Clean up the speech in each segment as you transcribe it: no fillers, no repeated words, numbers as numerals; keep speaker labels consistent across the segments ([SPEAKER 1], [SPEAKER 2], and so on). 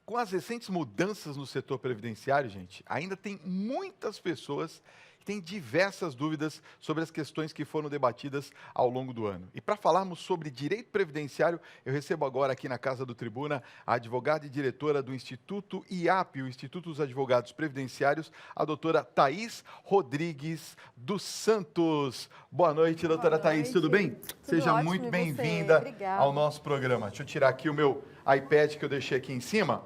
[SPEAKER 1] Com as recentes mudanças no setor previdenciário, gente, ainda tem muitas pessoas que têm diversas dúvidas sobre as questões que foram debatidas ao longo do ano. E para falarmos sobre direito previdenciário, eu recebo agora aqui na Casa do Tribuna a advogada e diretora do Instituto IAP, o Instituto dos Advogados Previdenciários, a doutora Thaís Rodrigues dos Santos. Boa noite, doutora
[SPEAKER 2] Boa
[SPEAKER 1] Thaís, tudo bem?
[SPEAKER 2] Tudo
[SPEAKER 1] Seja
[SPEAKER 2] ótimo,
[SPEAKER 1] muito
[SPEAKER 2] e você?
[SPEAKER 1] bem-vinda
[SPEAKER 2] Obrigada.
[SPEAKER 1] ao nosso programa. Deixa eu tirar aqui o meu iPad que eu deixei aqui em cima.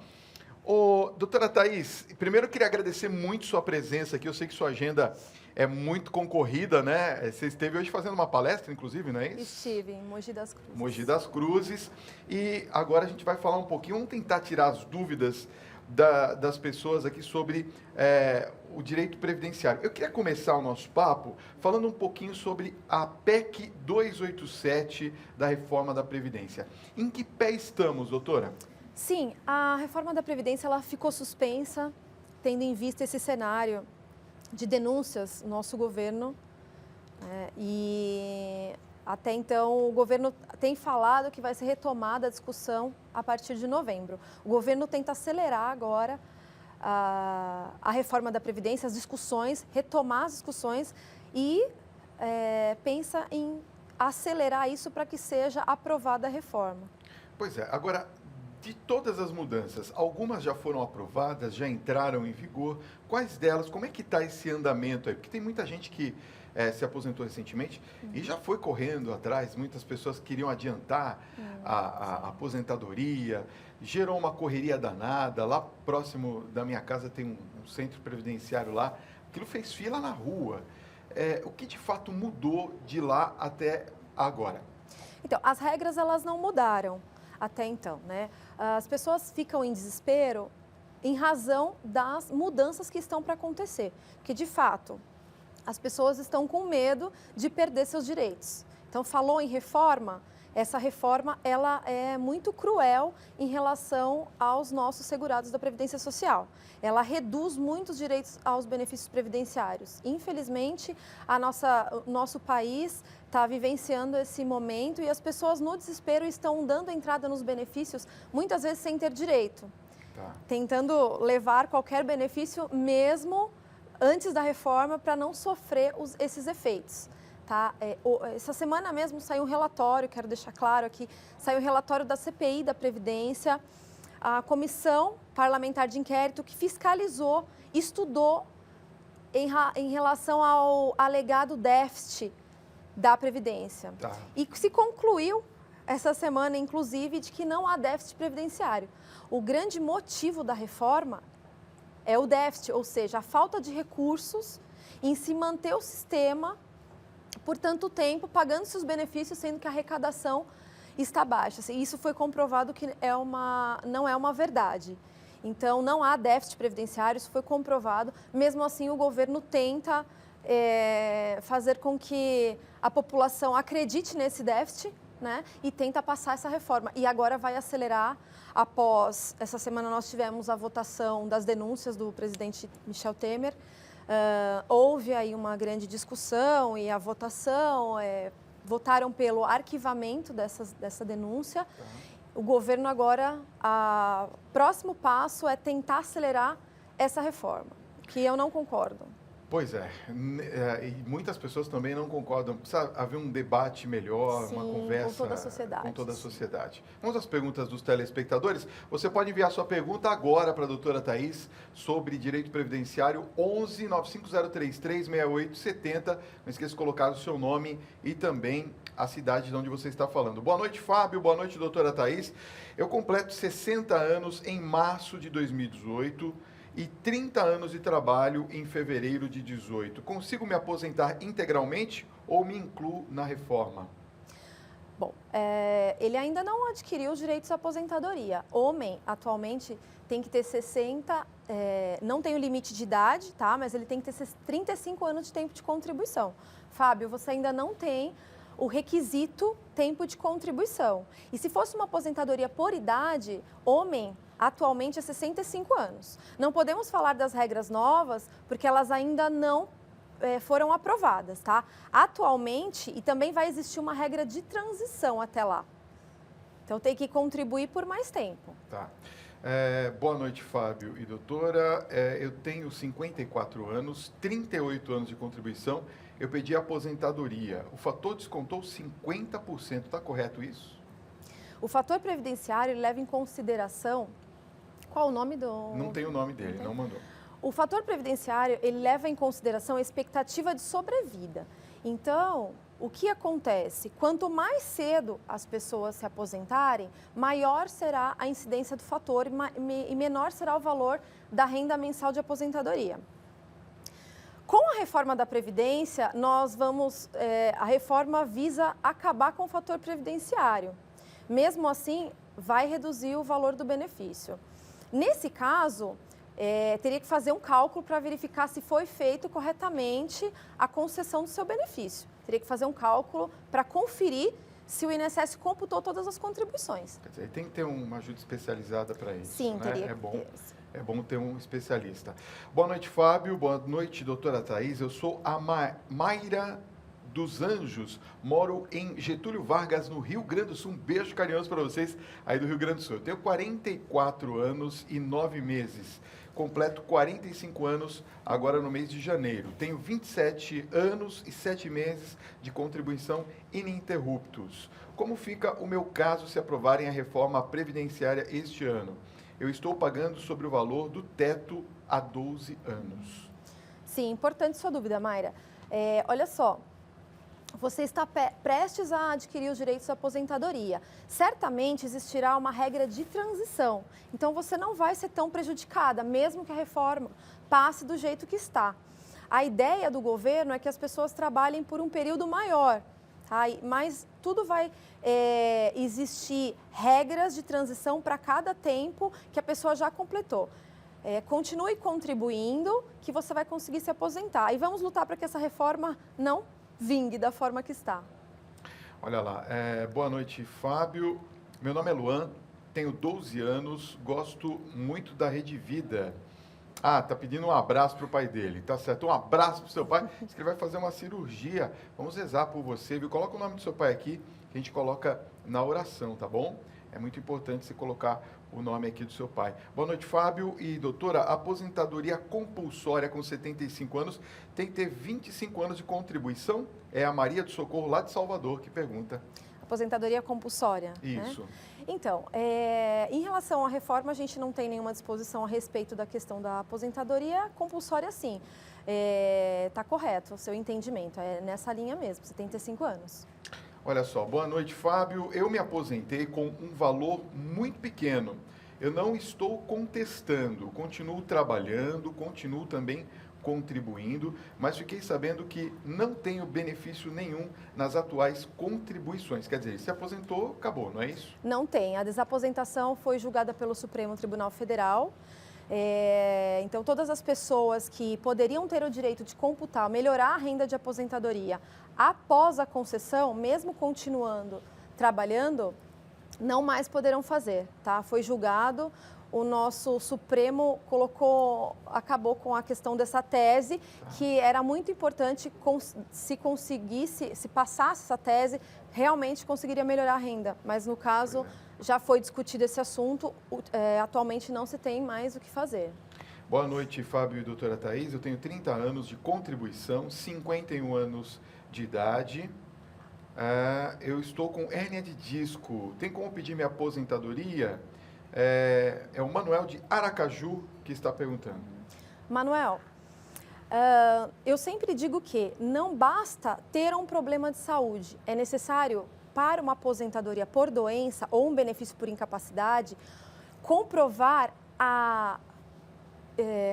[SPEAKER 1] Ô, doutora Thaís, primeiro eu queria agradecer muito sua presença aqui. Eu sei que sua agenda é muito concorrida, né? Você esteve hoje fazendo uma palestra, inclusive, não é isso?
[SPEAKER 2] Estive em Mogi das Cruzes.
[SPEAKER 1] Mogi das Cruzes. E agora a gente vai falar um pouquinho, vamos tentar tirar as dúvidas das pessoas aqui sobre o direito previdenciário. Eu queria começar o nosso papo falando um pouquinho sobre a PEC 287 da reforma da Previdência. Em que pé estamos, doutora?
[SPEAKER 2] Sim, a reforma da Previdência ela ficou suspensa, tendo em vista esse cenário de denúncias no nosso governo. E até então o governo tem falado que vai ser retomada a discussão a partir de novembro. O governo tenta acelerar agora a reforma da Previdência, as discussões, retomar as discussões e pensa em acelerar isso para que seja aprovada a reforma.
[SPEAKER 1] Pois é, agora, de todas as mudanças, algumas já foram aprovadas, já entraram em vigor. Quais delas, como é que está esse andamento aí? Porque tem muita gente que se aposentou recentemente e já foi correndo atrás, muitas pessoas queriam adiantar a aposentadoria, gerou uma correria danada. Lá próximo da minha casa tem um centro previdenciário lá, aquilo fez fila na rua. O que de fato mudou de lá até agora?
[SPEAKER 2] Então, as regras elas não mudaram até então, né? As pessoas ficam em desespero em razão das mudanças que estão para acontecer, porque de fato as pessoas estão com medo de perder seus direitos. Então, falou em reforma, essa reforma ela é muito cruel em relação aos nossos segurados da Previdência Social. Ela reduz muitos direitos aos benefícios previdenciários. Infelizmente, o nosso país está vivenciando esse momento e as pessoas no desespero estão dando entrada nos benefícios, muitas vezes sem ter direito.
[SPEAKER 1] Tá.
[SPEAKER 2] Tentando levar qualquer benefício mesmo antes da reforma para não sofrer esses efeitos. Tá? Essa semana mesmo saiu um relatório, quero deixar claro aqui, saiu um relatório da CPI da Previdência, a Comissão Parlamentar de Inquérito que fiscalizou, estudou em relação ao alegado déficit da Previdência.
[SPEAKER 1] Tá.
[SPEAKER 2] E se concluiu essa semana, inclusive, de que não há déficit previdenciário. O grande motivo da reforma é o déficit, ou seja, a falta de recursos em se manter o sistema por tanto tempo, pagando seus benefícios, sendo que a arrecadação está baixa. Isso foi comprovado que não é uma verdade. Então, não há déficit previdenciário, isso foi comprovado. Mesmo assim, o governo tenta fazer com que a população acredite nesse déficit, né, e tenta passar essa reforma. E agora vai acelerar. Após essa semana, nós tivemos a votação das denúncias do presidente Michel Temer. Houve aí uma grande discussão e a votação, votaram pelo arquivamento dessa denúncia. O governo agora, o próximo passo é tentar acelerar essa reforma, que eu não concordo.
[SPEAKER 1] Pois é, e muitas pessoas também não concordam. Precisa haver um debate melhor,
[SPEAKER 2] Sim,
[SPEAKER 1] uma conversa
[SPEAKER 2] com toda a sociedade.
[SPEAKER 1] com toda a sociedade. Vamos às perguntas dos telespectadores. Você pode enviar sua pergunta agora para a doutora Thaís sobre direito previdenciário 11 95033 6870. Não esqueça de colocar o seu nome e também a cidade de onde você está falando. Boa noite, Fábio. Boa noite, doutora Thaís. Eu completo 60 anos em março de 2018. E 30 anos de trabalho em fevereiro de 18. Consigo me aposentar integralmente ou me incluo na reforma?
[SPEAKER 2] Bom, ele ainda não adquiriu os direitos à aposentadoria. Homem, atualmente, tem que ter 60, não tem o limite de idade, tá? Mas ele tem que ter 35 anos de tempo de contribuição. Fábio, você ainda não tem o requisito tempo de contribuição. E se fosse uma aposentadoria por idade, homem, atualmente é 65 anos. Não podemos falar das regras novas, porque elas ainda não foram aprovadas, tá? Atualmente, e também vai existir uma regra de transição até lá. Então, tem que contribuir por mais tempo.
[SPEAKER 1] Tá. Boa noite, Fábio e doutora. Eu tenho 54 anos, 38 anos de contribuição. Eu pedi aposentadoria. O fator descontou 50%. Está correto isso?
[SPEAKER 2] O fator previdenciário leva em consideração... Qual o nome do...
[SPEAKER 1] Não tem o nome dele, não mandou.
[SPEAKER 2] O fator previdenciário, ele leva em consideração a expectativa de sobrevida. Então, o que acontece? Quanto mais cedo as pessoas se aposentarem, maior será a incidência do fator e menor será o valor da renda mensal de aposentadoria. Com a reforma da Previdência, a reforma visa acabar com o fator previdenciário. Mesmo assim, vai reduzir o valor do benefício. Nesse caso, teria que fazer um cálculo para verificar se foi feito corretamente a concessão do seu benefício. Teria que fazer um cálculo para conferir se o INSS computou todas as contribuições.
[SPEAKER 1] Quer dizer, tem que ter uma ajuda especializada para isso.
[SPEAKER 2] Sim,
[SPEAKER 1] né?
[SPEAKER 2] teria que ter.
[SPEAKER 1] É bom ter um especialista. Boa noite, Fábio. Boa noite, doutora Thaís. Eu sou a Mayra dos Anjos, moro em Getúlio Vargas, no Rio Grande do Sul. Um beijo carinhoso para vocês aí do Rio Grande do Sul. Eu tenho 44 anos e 9 meses. Completo 45 anos agora no mês de janeiro. Tenho 27 anos e 7 meses de contribuição ininterruptos. Como fica o meu caso se aprovarem a reforma previdenciária este ano? Eu estou pagando sobre o valor do teto há 12 anos.
[SPEAKER 2] Sim, importante sua dúvida, Mayra. Olha só, você está prestes a adquirir os direitos de aposentadoria. Certamente existirá uma regra de transição, então você não vai ser tão prejudicada, mesmo que a reforma passe do jeito que está. A ideia do governo é que as pessoas trabalhem por um período maior, tá? Mas tudo vai existir regras de transição para cada tempo que a pessoa já completou. Continue contribuindo que você vai conseguir se aposentar. E vamos lutar para que essa reforma não vingue da forma que está.
[SPEAKER 1] Olha lá, boa noite, Fábio. Meu nome é Luan, tenho 12 anos, gosto muito da Rede Vida. Tá pedindo um abraço para o pai dele, tá certo? Um abraço para o seu pai, diz que ele vai fazer uma cirurgia. Vamos rezar por você, viu? Coloca o nome do seu pai aqui, que a gente coloca na oração, tá bom? É muito importante você colocar o nome aqui do seu pai. Boa noite, Fábio e doutora. Aposentadoria compulsória com 75 anos tem que ter 25 anos de contribuição? É a Maria do Socorro, lá de Salvador, que pergunta.
[SPEAKER 2] Aposentadoria compulsória.
[SPEAKER 1] Isso.
[SPEAKER 2] Né? Então, em relação à reforma, a gente não tem nenhuma disposição a respeito da questão da aposentadoria compulsória, sim. Está correto o seu entendimento, é nessa linha mesmo, 75 anos.
[SPEAKER 1] Olha só, boa noite, Fábio. Eu me aposentei com um valor muito pequeno. Eu não estou contestando, continuo trabalhando, continuo também contribuindo, mas fiquei sabendo que não tenho benefício nenhum nas atuais contribuições. Quer dizer, se aposentou, acabou, não é isso?
[SPEAKER 2] Não tem. A desaposentação foi julgada pelo Supremo Tribunal Federal. Então, todas as pessoas que poderiam ter o direito de computar, melhorar a renda de aposentadoria após a concessão, mesmo continuando trabalhando, não mais poderão fazer, tá? Foi julgado, o nosso Supremo acabou com a questão dessa tese, que era muito importante se passasse essa tese, realmente conseguiria melhorar a renda. Mas no caso, já foi discutido esse assunto, atualmente não se tem mais o que fazer.
[SPEAKER 1] Boa noite, Fábio e doutora Thaís. Eu tenho 30 anos de contribuição, 51 anos de idade. Eu estou com hérnia de disco. Tem como pedir minha aposentadoria? É o Manuel de Aracaju que está perguntando.
[SPEAKER 2] Manuel, eu sempre digo que não basta ter um problema de saúde. É necessário, para uma aposentadoria por doença ou um benefício por incapacidade, comprovar a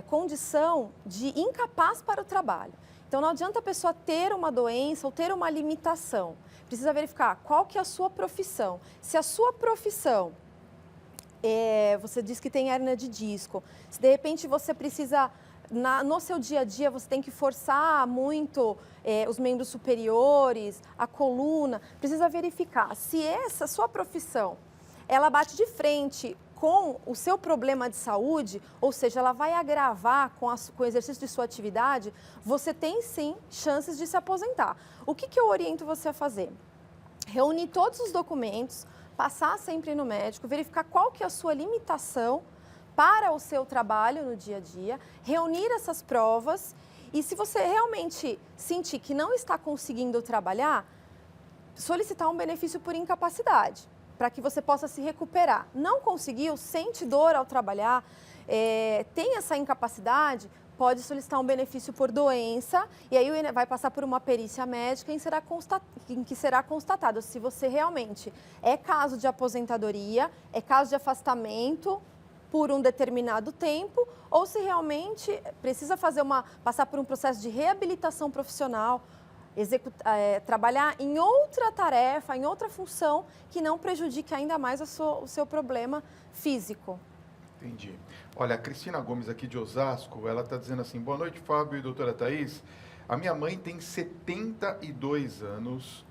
[SPEAKER 2] condição de incapaz para o trabalho. Então, não adianta a pessoa ter uma doença ou ter uma limitação. Precisa verificar qual que é a sua profissão. Se a sua profissão, você diz que tem hérnia de disco, se de repente você precisa, no seu dia a dia, você tem que forçar muito os membros superiores, a coluna, precisa verificar se essa sua profissão, ela bate de frente com o seu problema de saúde, ou seja, ela vai agravar com o exercício de sua atividade, você tem sim chances de se aposentar. O que eu oriento você a fazer? Reunir todos os documentos, passar sempre no médico, verificar qual que é a sua limitação para o seu trabalho no dia a dia, reunir essas provas e se você realmente sentir que não está conseguindo trabalhar, solicitar um benefício por incapacidade, para que você possa se recuperar. Não conseguiu, sente dor ao trabalhar, tem essa incapacidade, pode solicitar um benefício por doença e aí vai passar por uma perícia médica em que será constatado se você realmente é caso de aposentadoria, é caso de afastamento por um determinado tempo ou se realmente precisa passar por um processo de reabilitação profissional, trabalhar em outra tarefa, em outra função que não prejudique ainda mais o seu problema físico.
[SPEAKER 1] Entendi. Olha, a Cristina Gomes aqui de Osasco, ela está dizendo assim, boa noite, Fábio e doutora Thaís. A minha mãe tem 72 anos,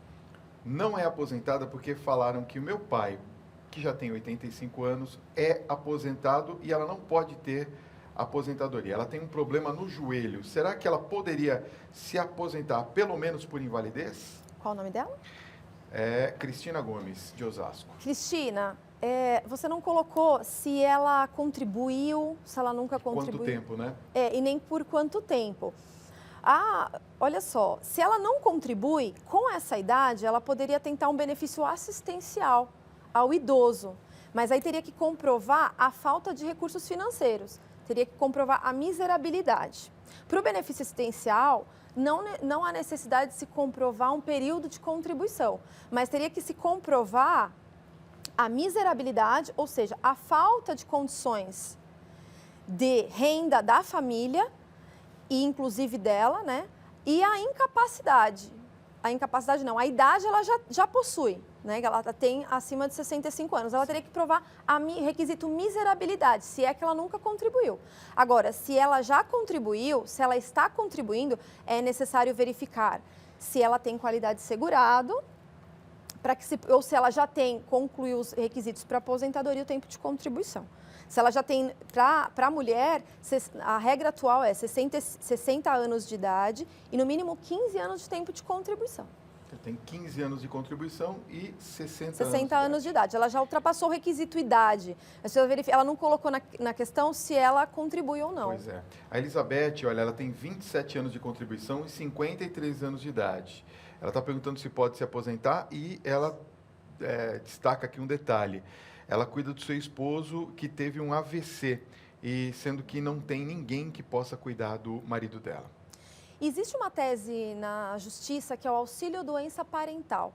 [SPEAKER 1] não é aposentada porque falaram que o meu pai, que já tem 85 anos, é aposentado e ela não pode ter aposentadoria. Ela tem um problema no joelho. Será que ela poderia se aposentar pelo menos por invalidez?
[SPEAKER 2] Qual o nome dela?
[SPEAKER 1] É Cristina Gomes, de Osasco.
[SPEAKER 2] Cristina, você não colocou se ela contribuiu, se ela nunca contribuiu.
[SPEAKER 1] Quanto tempo, né?
[SPEAKER 2] E nem por quanto tempo. Olha só, se ela não contribui, com essa idade, ela poderia tentar um benefício assistencial ao idoso. Mas aí teria que comprovar a falta de recursos financeiros, teria que comprovar a miserabilidade. Para o benefício assistencial, não há necessidade de se comprovar um período de contribuição, mas teria que se comprovar a miserabilidade, ou seja, a falta de condições de renda da família, e inclusive dela, né? E a incapacidade. A idade ela já possui, né? Ela tem acima de 65 anos. Ela teria que provar requisito miserabilidade, se é que ela nunca contribuiu. Agora, se ela já contribuiu, se ela está contribuindo, é necessário verificar se ela tem qualidade de segurado, ou se ela já concluiu os requisitos para aposentadoria e o tempo de contribuição. Se ela já tem, para a mulher, a regra atual é 60 anos de idade e no mínimo 15 anos de tempo de contribuição.
[SPEAKER 1] Tem 15 anos de contribuição e 60
[SPEAKER 2] anos de idade. Ela já ultrapassou o requisito idade. Ela não colocou na questão se ela contribui ou não.
[SPEAKER 1] Pois é. A Elizabeth, olha, ela tem 27 anos de contribuição e 53 anos de idade. Ela está perguntando se pode se aposentar e ela destaca aqui um detalhe. Ela cuida do seu esposo que teve um AVC, e sendo que não tem ninguém que possa cuidar do marido dela.
[SPEAKER 2] Existe uma tese na justiça que é o auxílio doença parental.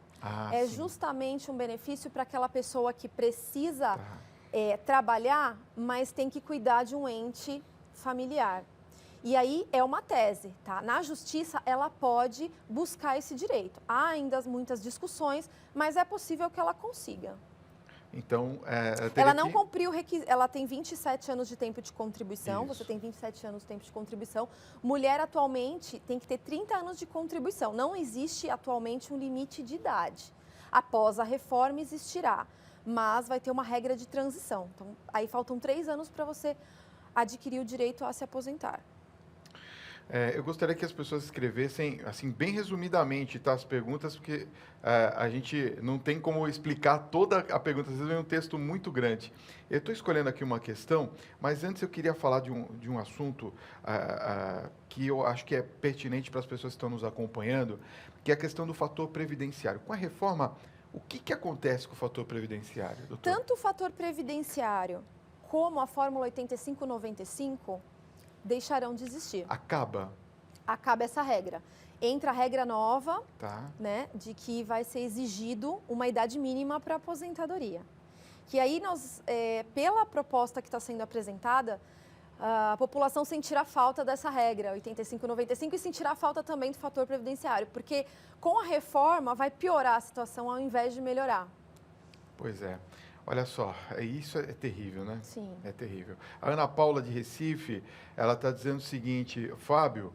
[SPEAKER 1] Sim.
[SPEAKER 2] Justamente um benefício para aquela pessoa que precisa trabalhar, mas tem que cuidar de um ente familiar. E aí é uma tese, tá? Na justiça ela pode buscar esse direito. Há ainda muitas discussões, mas é possível que ela consiga.
[SPEAKER 1] Então,
[SPEAKER 2] ela não cumpriu o requisito, ela tem 27 anos de tempo de contribuição,
[SPEAKER 1] Isso.
[SPEAKER 2] Você tem 27 anos de tempo de contribuição. Mulher atualmente tem que ter 30 anos de contribuição. Não existe atualmente um limite de idade. Após a reforma existirá, mas vai ter uma regra de transição. Então, aí faltam 3 anos para você adquirir o direito a se aposentar.
[SPEAKER 1] Eu gostaria que as pessoas escrevessem, assim, bem resumidamente, tá, as perguntas, porque a gente não tem como explicar toda a pergunta, às vezes é um texto muito grande. Eu estou escolhendo aqui uma questão, mas antes eu queria falar de um assunto que eu acho que é pertinente para as pessoas que estão nos acompanhando, que é a questão do fator previdenciário. Com a reforma, o que acontece com o fator previdenciário, doutor?
[SPEAKER 2] Tanto o fator previdenciário como a Fórmula 8595 deixarão de existir.
[SPEAKER 1] Acaba
[SPEAKER 2] essa regra. Entra a regra nova,
[SPEAKER 1] tá,
[SPEAKER 2] né, de que vai ser exigido uma idade mínima para aposentadoria. Que aí pela proposta que está sendo apresentada, a população sentirá falta dessa regra, 85/95, e sentirá falta também do fator previdenciário, porque com a reforma vai piorar a situação ao invés de melhorar.
[SPEAKER 1] Pois é. Olha só, isso é terrível, né?
[SPEAKER 2] Sim.
[SPEAKER 1] É terrível. A Ana Paula de Recife, ela está dizendo o seguinte, Fábio,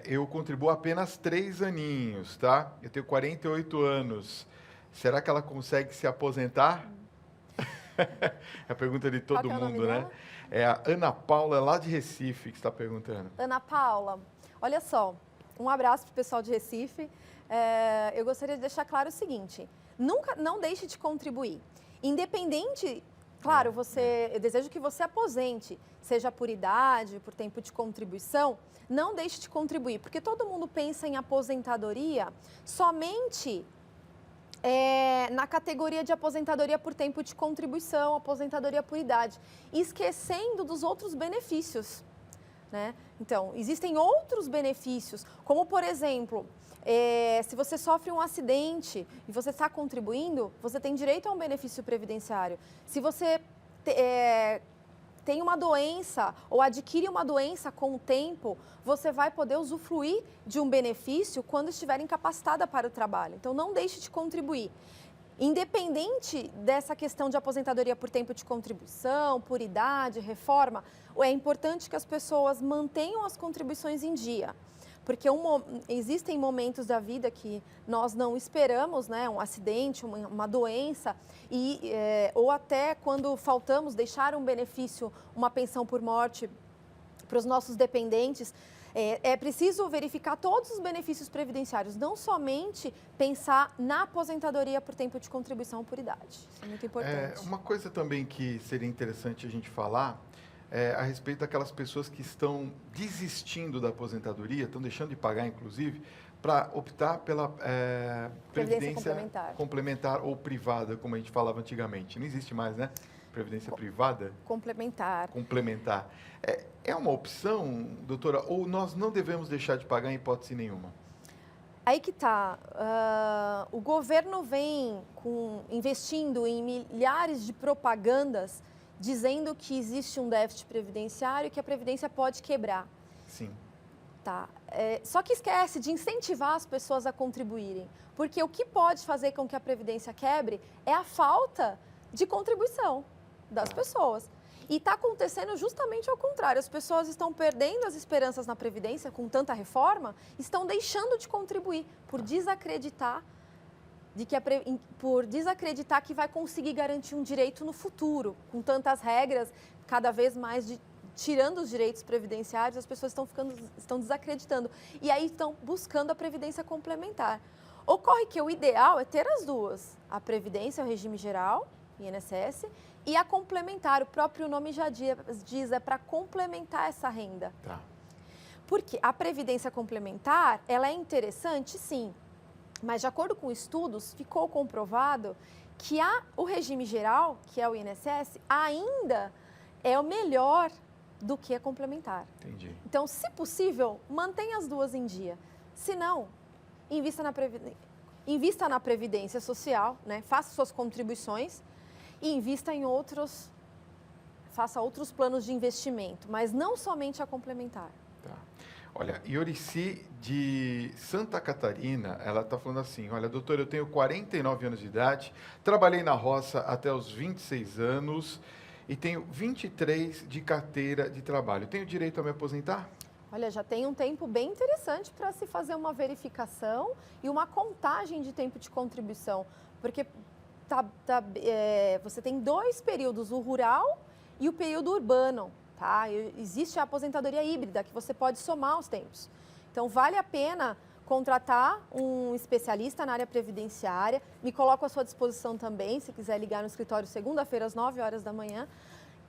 [SPEAKER 1] eu contribuo apenas 3 aninhos, tá? Eu tenho 48 anos. Será que ela consegue se aposentar? É a pergunta de todo mundo, né? É a Ana Paula, lá de Recife, que está perguntando.
[SPEAKER 2] Ana Paula, olha só, um abraço para o pessoal de Recife. Eu gostaria de deixar claro o seguinte, não deixe de contribuir. Independente Claro, eu desejo que você aposente, seja por idade, por tempo de contribuição, não deixe de contribuir, porque todo mundo pensa em aposentadoria somente na categoria de aposentadoria por tempo de contribuição, aposentadoria por idade, esquecendo dos outros benefícios, né? Então, existem outros benefícios, como por exemplo, se você sofre um acidente e você está contribuindo, você tem direito a um benefício previdenciário. Se você tem uma doença ou adquire uma doença com o tempo, você vai poder usufruir de um benefício quando estiver incapacitada para o trabalho. Então, não deixe de contribuir. Independente dessa questão de aposentadoria por tempo de contribuição, por idade, reforma, é importante que as pessoas mantenham as contribuições em dia. Porque existem momentos da vida que nós não esperamos, né? Um acidente, uma doença, ou até quando faltamos deixar um benefício, uma pensão por morte para os nossos dependentes. É preciso verificar todos os benefícios previdenciários, não somente pensar na aposentadoria por tempo de contribuição por idade. Isso é muito importante.
[SPEAKER 1] Uma coisa também que seria interessante a gente falar a respeito daquelas pessoas que estão desistindo da aposentadoria, estão deixando de pagar, inclusive, para optar pela previdência complementar ou privada, como a gente falava antigamente. Não existe mais, né? Previdência privada?
[SPEAKER 2] Complementar.
[SPEAKER 1] Complementar. É uma opção, doutora, ou nós não devemos deixar de pagar em hipótese nenhuma?
[SPEAKER 2] Aí que está. O governo vem investindo em milhares de propagandas dizendo que existe um déficit previdenciário e que a Previdência pode quebrar.
[SPEAKER 1] Sim.
[SPEAKER 2] Tá. Só que esquece de incentivar as pessoas a contribuírem, porque o que pode fazer com que a Previdência quebre é a falta de contribuição das pessoas. E está acontecendo justamente ao contrário. As pessoas estão perdendo as esperanças na Previdência com tanta reforma, estão deixando de contribuir por desacreditar que vai conseguir garantir um direito no futuro, com tantas regras, cada vez mais tirando os direitos previdenciários, as pessoas estão desacreditando. E aí estão buscando a previdência complementar. Ocorre que o ideal é ter as duas, a previdência, o regime geral, INSS, e a complementar, o próprio nome já diz, é para complementar essa renda.
[SPEAKER 1] Tá.
[SPEAKER 2] Porque a previdência complementar, ela é interessante, sim, mas de acordo com estudos, ficou comprovado que o regime geral, que é o INSS, ainda é o melhor do que a complementar.
[SPEAKER 1] Entendi.
[SPEAKER 2] Então, se possível, mantenha as duas em dia. Se não, invista na previdência social, né? Faça suas contribuições e invista faça outros planos de investimento, mas não somente a complementar.
[SPEAKER 1] Tá. Olha, Iorici de Santa Catarina, ela está falando assim, olha, doutor, eu tenho 49 anos de idade, trabalhei na roça até os 26 anos e tenho 23 de carteira de trabalho. Tenho direito a me aposentar?
[SPEAKER 2] Olha, já tem um tempo bem interessante para se fazer uma verificação e uma contagem de tempo de contribuição, porque você tem dois períodos, o rural e o período urbano. Tá? Existe a aposentadoria híbrida, que você pode somar os tempos. Então, vale a pena contratar um especialista na área previdenciária. Me coloco à sua disposição também, se quiser ligar no escritório segunda-feira, às 9 horas da manhã,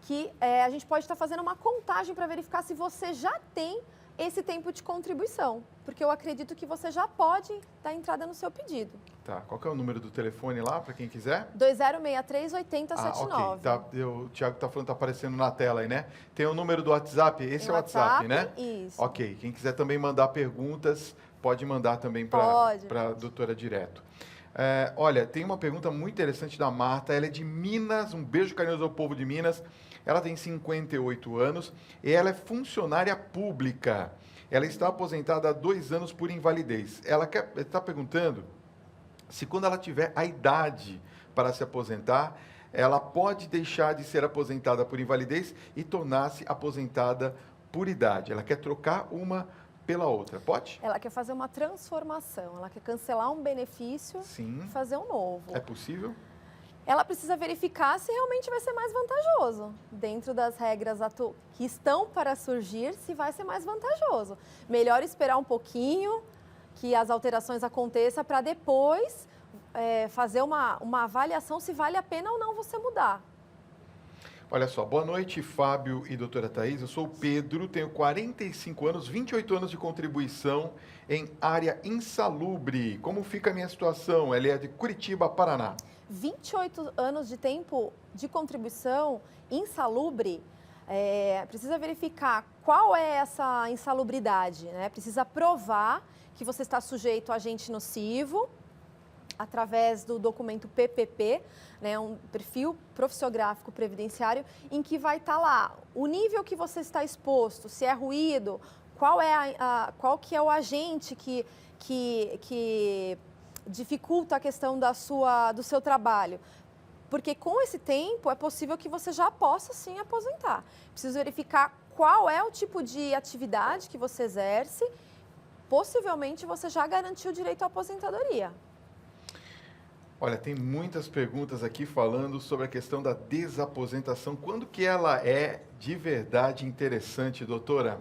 [SPEAKER 2] que a gente pode estar fazendo uma contagem para verificar se você já tem esse tempo de contribuição, porque eu acredito que você já pode dar entrada no seu pedido.
[SPEAKER 1] Tá, qual que é o número do telefone lá, para quem quiser?
[SPEAKER 2] 2063-8079.
[SPEAKER 1] Ok, o Thiago está falando, está aparecendo na tela aí, né? Tem o número do WhatsApp, esse é o WhatsApp, né?
[SPEAKER 2] Isso.
[SPEAKER 1] Ok, quem quiser também mandar perguntas, pode mandar também para a doutora direto. Olha, tem uma pergunta muito interessante da Marta, ela é de Minas, um beijo carinhoso ao povo de Minas. Ela tem 58 anos e ela é funcionária pública. Ela está aposentada há 2 anos por invalidez. Ela está perguntando se quando ela tiver a idade para se aposentar, ela pode deixar de ser aposentada por invalidez e tornar-se aposentada por idade. Ela quer trocar uma pela outra, pode?
[SPEAKER 2] Ela quer fazer uma transformação, ela quer cancelar um benefício e fazer um novo.
[SPEAKER 1] É possível?
[SPEAKER 2] Ela precisa verificar se realmente vai ser mais vantajoso. Dentro das regras que estão para surgir, se vai ser mais vantajoso. Melhor esperar um pouquinho, que as alterações aconteçam, para depois fazer uma avaliação se vale a pena ou não você mudar.
[SPEAKER 1] Olha só, boa noite, Fábio e doutora Thaís. Eu sou o Pedro, tenho 45 anos, 28 anos de contribuição em área insalubre. Como fica a minha situação? Ela é de Curitiba, Paraná.
[SPEAKER 2] 28 anos de tempo de contribuição insalubre, precisa verificar qual é essa insalubridade, né? Precisa provar que você está sujeito a agente nocivo, através do documento PPP, né, um perfil profissiográfico previdenciário, em que vai estar lá o nível que você está exposto, se é ruído, qual que é o agente que dificulta a questão do seu trabalho. Porque com esse tempo é possível que você já possa sim aposentar. Preciso verificar qual é o tipo de atividade que você exerce, possivelmente você já garantiu o direito à aposentadoria.
[SPEAKER 1] Olha, tem muitas perguntas aqui falando sobre a questão da desaposentação. Quando que ela é de verdade interessante, doutora?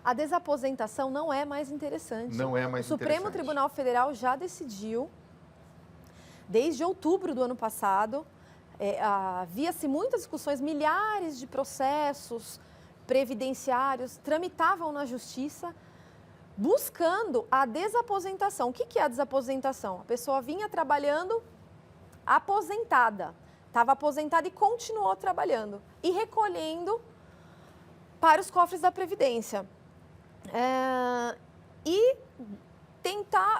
[SPEAKER 2] A desaposentação não é mais interessante.
[SPEAKER 1] Não é mais interessante.
[SPEAKER 2] O Supremo Tribunal Federal já decidiu, desde outubro do ano passado, havia-se muitas discussões, milhares de processos previdenciários tramitavam na Justiça, buscando a desaposentação. O que é a desaposentação? A pessoa vinha trabalhando aposentada, estava aposentada e continuou trabalhando e recolhendo para os cofres da Previdência.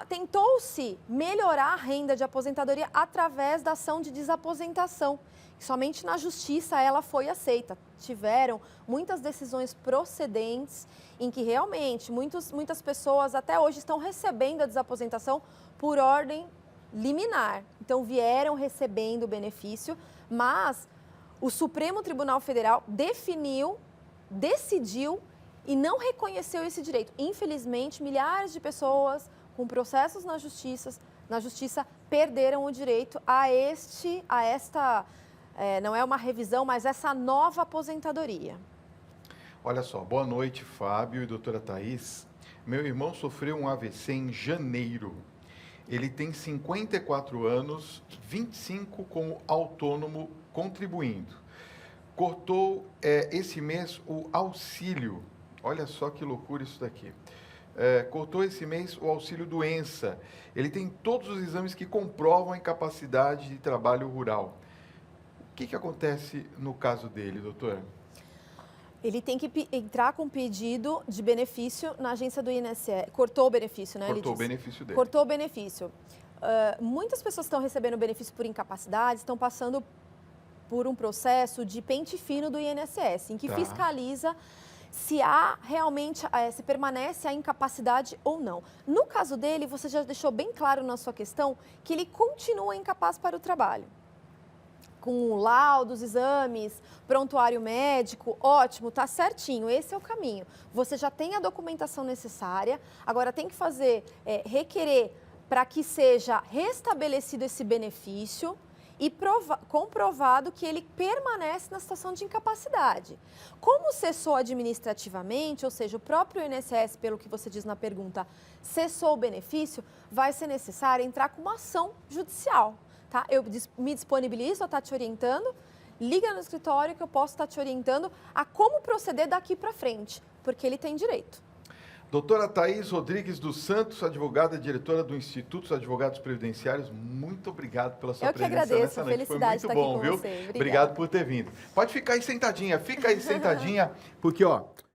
[SPEAKER 2] Tentou-se melhorar a renda de aposentadoria através da ação de desaposentação. Somente na Justiça ela foi aceita. Tiveram muitas decisões procedentes em que realmente muitas pessoas até hoje estão recebendo a desaposentação por ordem liminar. Então vieram recebendo o benefício, mas o Supremo Tribunal Federal decidiu e não reconheceu esse direito. Infelizmente, milhares de pessoas com processos na justiça perderam o direito a esta não é uma revisão, mas essa nova aposentadoria.
[SPEAKER 1] Olha só, boa noite, Fábio e doutora Thaís. Meu irmão sofreu um AVC em janeiro. Ele tem 54 anos, 25 como autônomo contribuindo. Cortou esse mês o auxílio. Olha só que loucura isso daqui. Cortou esse mês o auxílio doença. Ele tem todos os exames que comprovam a incapacidade de trabalho rural. O que acontece no caso dele, doutora?
[SPEAKER 2] Ele tem que entrar com pedido de benefício na agência do INSS. Cortou o benefício, né?
[SPEAKER 1] Cortou o benefício dele.
[SPEAKER 2] Cortou o benefício. Muitas pessoas estão recebendo benefício por incapacidade, estão passando por um processo de pente fino do INSS, em que fiscaliza se se permanece a incapacidade ou não. No caso dele, você já deixou bem claro na sua questão que ele continua incapaz para o trabalho. Com laudos, exames, prontuário médico, ótimo, tá certinho, esse é o caminho. Você já tem a documentação necessária, agora tem que requerer para que seja restabelecido esse benefício e comprovado que ele permanece na situação de incapacidade. Como cessou administrativamente, ou seja, o próprio INSS, pelo que você diz na pergunta, cessou o benefício, vai ser necessário entrar com uma ação judicial. Tá? Eu me disponibilizo a estar te orientando, liga no escritório que eu posso estar te orientando a como proceder daqui para frente, porque ele tem direito.
[SPEAKER 1] Doutora Thaís Rodrigues dos Santos, advogada e diretora do Instituto dos Advogados Previdenciários, muito obrigado pela sua presença nessa noite.
[SPEAKER 2] Eu que agradeço, a felicidade
[SPEAKER 1] Foi muito bom,
[SPEAKER 2] estar aqui com
[SPEAKER 1] viu?
[SPEAKER 2] você. Obrigada.
[SPEAKER 1] Obrigado por ter vindo. Pode ficar aí sentadinha, fica aí sentadinha, porque, ó,